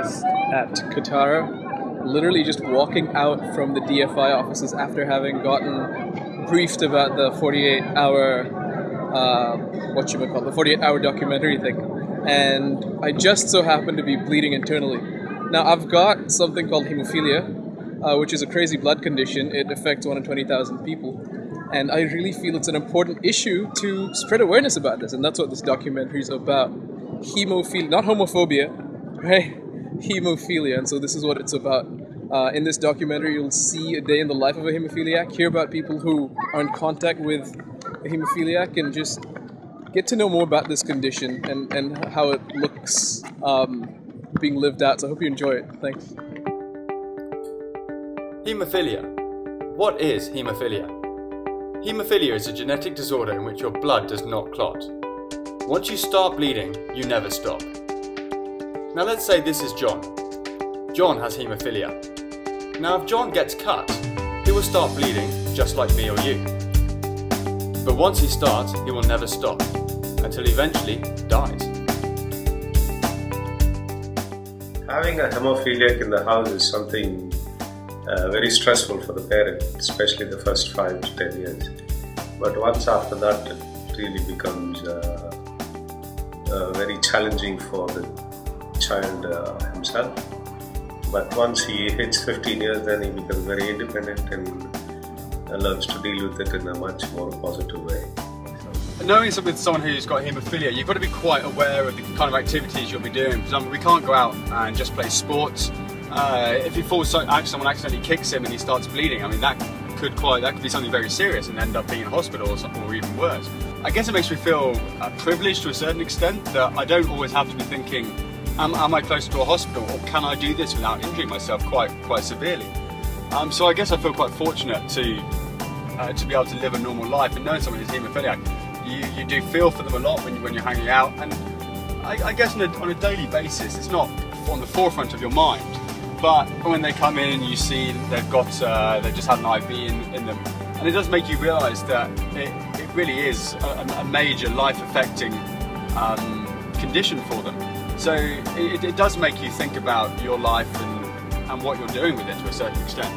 was at Qatar, literally just walking out from the DFI offices after having gotten briefed about the 48-hour, the 48-hour documentary thing. And I just so happened to be bleeding internally. Now, I've got something called hemophilia, which is a crazy blood condition. It affects 1 in 20,000 people. And I really feel it's an important issue to spread awareness about this. And that's what this documentary is about. Hemophilia, not homophobia, right? Hemophilia. And so this is what it's about. In this documentary, you'll see a day in the life of a hemophiliac, hear about people who are in contact with a hemophiliac, and just get to know more about this condition and how it looks being lived out. So I hope you enjoy it. Thanks. Haemophilia. What is haemophilia? Haemophilia is a genetic disorder in which your blood does not clot. Once you start bleeding, you never stop. Now let's say this is John. John has haemophilia. Now if John gets cut, he will start bleeding just like me or you. But once he starts, he will never stop, until he eventually dies. Having a hemophiliac in the house is something very stressful for the parent, especially the first 5 to 10 years. But once after that, it really becomes very challenging for the child himself. But once he hits 15 years, then he becomes very independent and learns to deal with it in a much more positive way. Knowing with someone who's got haemophilia, you've got to be quite aware of the kind of activities you'll be doing. For example, we can't go out and just play sports. If he falls, someone accidentally kicks him and he starts bleeding, I mean that could be something very serious and end up being in hospital or even worse. I guess it makes me feel privileged to a certain extent that I don't always have to be thinking, am I close to a hospital, or can I do this without injuring myself quite severely? So I guess I feel quite fortunate to be able to live a normal life, and knowing someone who's haemophiliac, you do feel for them a lot when you're hanging out, and I guess on a daily basis it's not on the forefront of your mind. But when they come in, you see they've just had an IV in them, and it does make you realise that it really is a major life-affecting condition for them. So it does make you think about your life and what you're doing with it to a certain extent.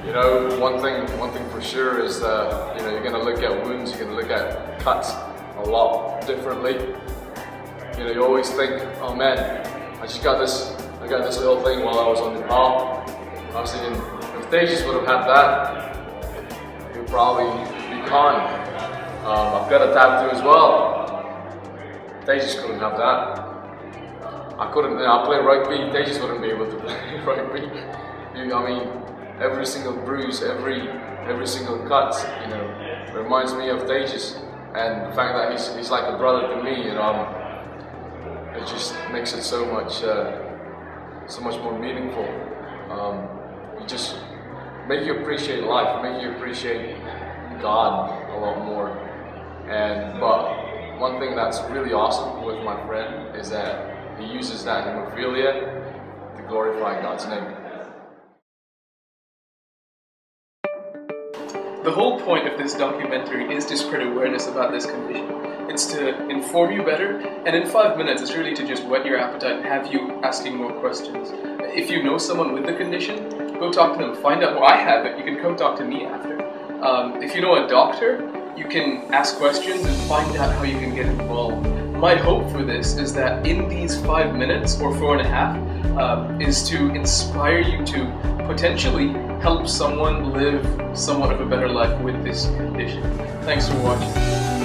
You know, one thing for sure is that you're going to look at wounds, you're going to look at cuts a lot differently. You always think, oh man, I got this little thing while I was on the ball. I was thinking, if they just would have had that, he'd probably be gone. I've got a tattoo as well. They just couldn't have that. I couldn't. I play rugby. They just wouldn't be able to play rugby. I mean, every single bruise, every single cut, reminds me of Tejas, and the fact that he's like a brother to me. It just makes it so much more meaningful. It just make you appreciate life, make you appreciate God a lot more. But one thing that's really awesome with my friend is that he uses that hemophilia to glorify God's name. The whole point of this documentary is to spread awareness about this condition. It's to inform you better, and in 5 minutes it's really to just whet your appetite and have you asking more questions. If you know someone with the condition, go talk to them, find out, I have it, you can come talk to me after. If you know a doctor, you can ask questions and find out how you can get involved. My hope for this is that in these 5 minutes or 4.5 is to inspire you to potentially help someone live somewhat of a better life with this condition. Thanks for watching.